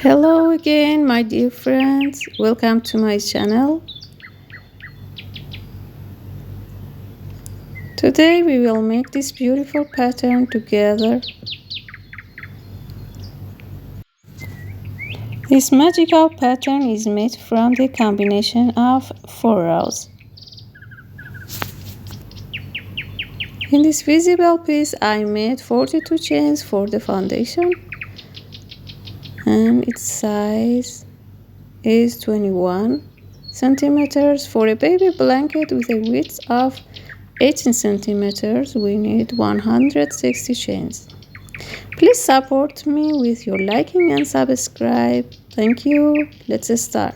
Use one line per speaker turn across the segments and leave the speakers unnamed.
Hello again, my dear friends. Welcome to my channel. Today we will make this beautiful pattern together. This magical pattern is made from the combination of 4 rows. In this visible piece I made 42 chains for the foundation and its size is 21 centimeters. For a baby blanket with a width of 18 centimeters, we need 160 chains. Please support me with your liking and subscribe. Thank you. Let's start.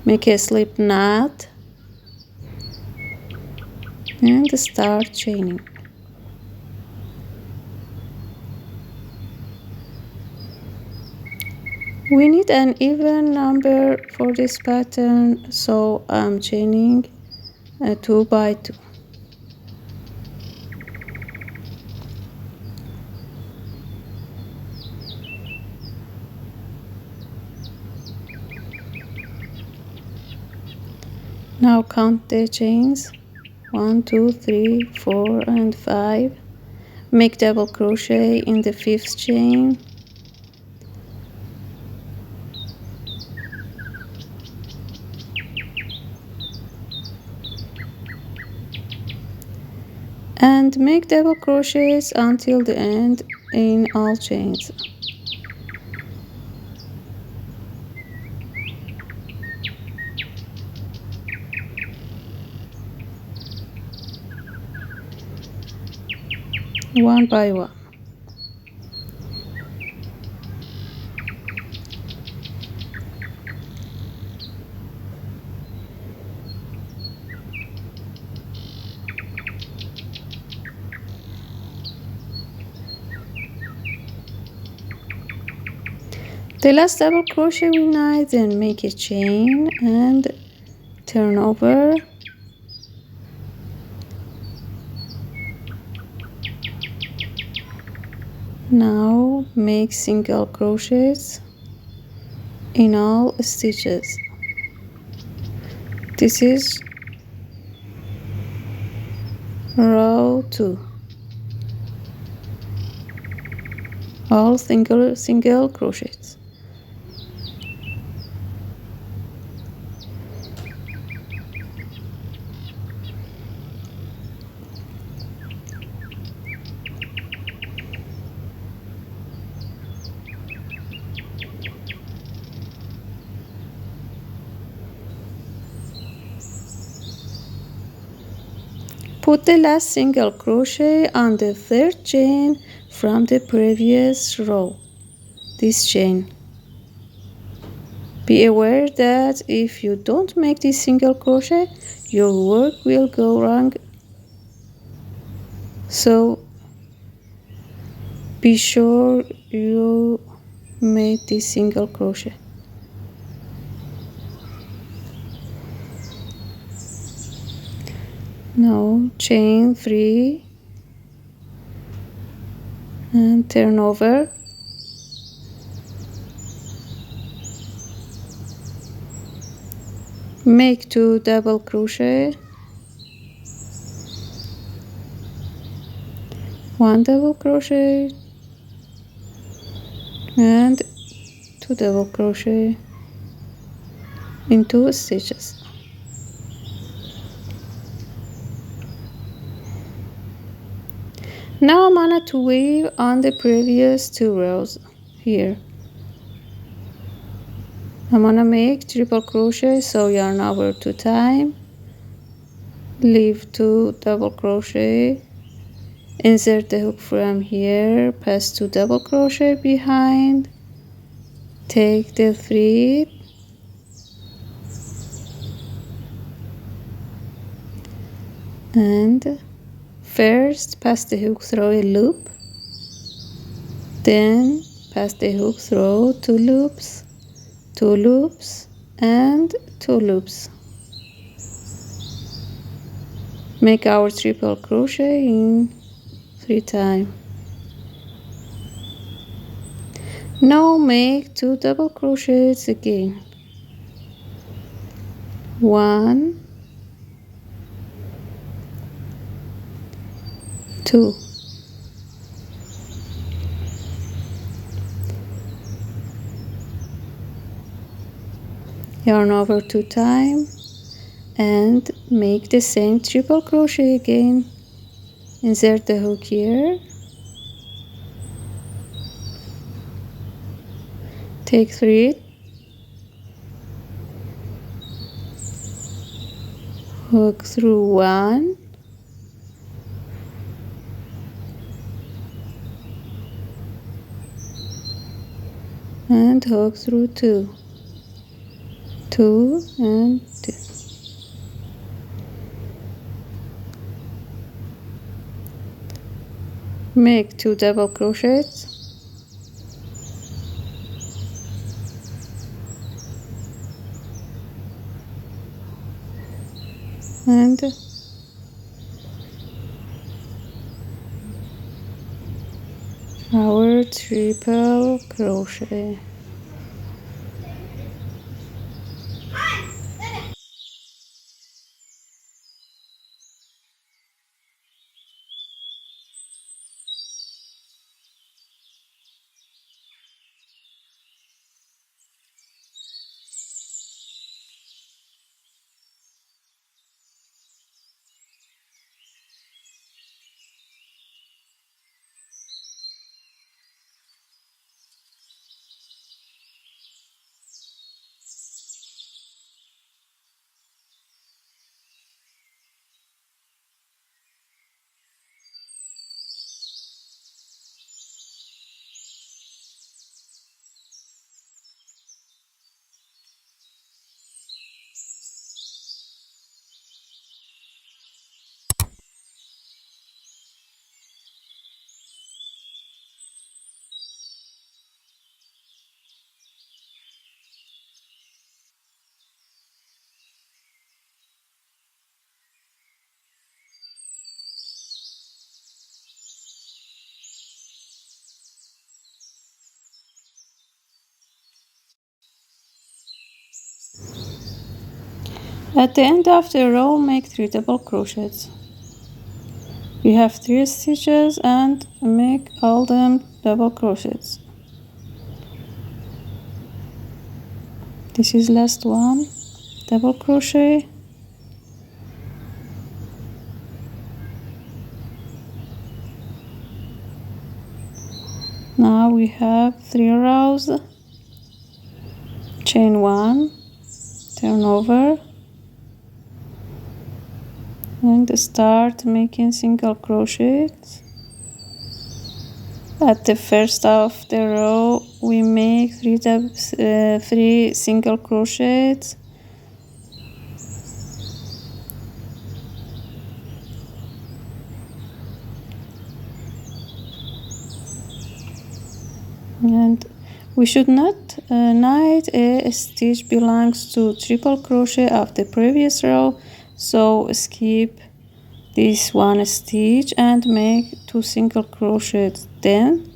Make a slip knot and start chaining. We need an even number for this pattern, so I'm chaining 2 by 2. Now count the chains. 1, 2, 3, 4, and 5. Make double crochet in the 5th chain. And make double crochets until the end in all chains. One by one. The last double crochet we made, then make a chain and turn over. Now make single crochets in all stitches. This is row 2. All single crochets. Put the last single crochet on the 3rd chain from the previous row, this chain. Be aware that if you don't make this single crochet, your work will go wrong. So be sure you made this single crochet. Now chain 3 and turn over. Make 2 double crochet, 1 double crochet and 2 double crochet in 2 stitches. Now I'm gonna weave on the previous 2 rows here. I'm gonna make triple crochet, so yarn over 2 times, leave 2 double crochet, insert the hook from here, pass 2 double crochet behind, take the thread and first pass the hook through a loop, then pass the hook through 2 loops, 2 loops and 2 loops. Make our triple crochet in 3 times. Now make 2 double crochets again. 1, 2. Yarn over 2 times and make the same triple crochet again. Insert the hook here. Take thread, hook through 1, and hook through 2, 2 and 2. Make 2 double crochets. And our triple crochet. At the end of the row, make 3 double crochets. We have 3 stitches and make all them double crochets. This is last one, double crochet. Now we have 3 rows, chain 1, turn over, and start making single crochets. At the first of the row, we make 3 single crochets. And we should not knit a stitch belongs to triple crochet of the previous row, so skip this one stitch and make 2 single crochets then,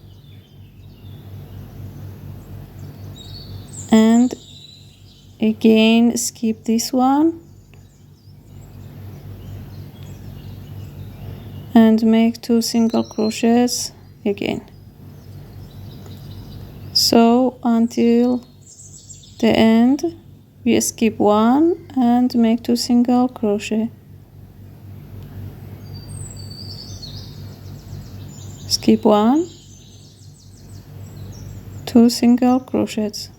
and again skip this one and make 2 single crochets again. So until the end, we skip 1 and make 2 single crochet. Skip 1, 2 single crochets.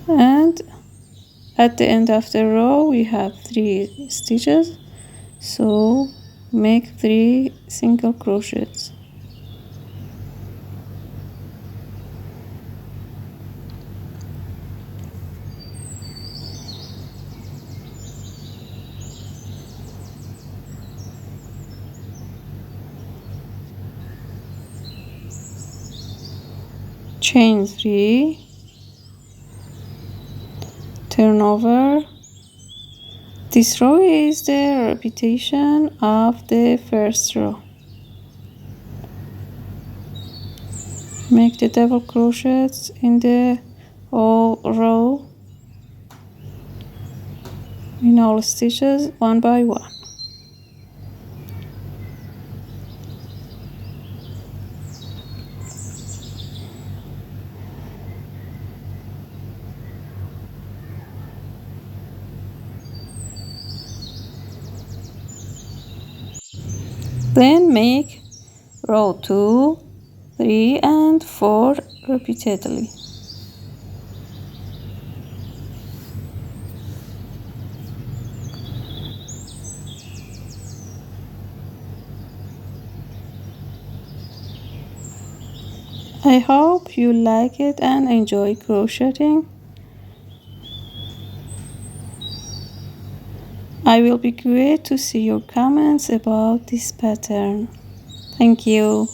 And at the end of the row, we have 3 stitches, so make 3 single crochets. Chain 3, turn over. This row is the repetition of the first row. Make the double crochets in the all row in all stitches one by one. Then make row 2, 3 and 4 repeatedly. I hope you like it and enjoy crocheting. I will be great to see your comments about this pattern. Thank you.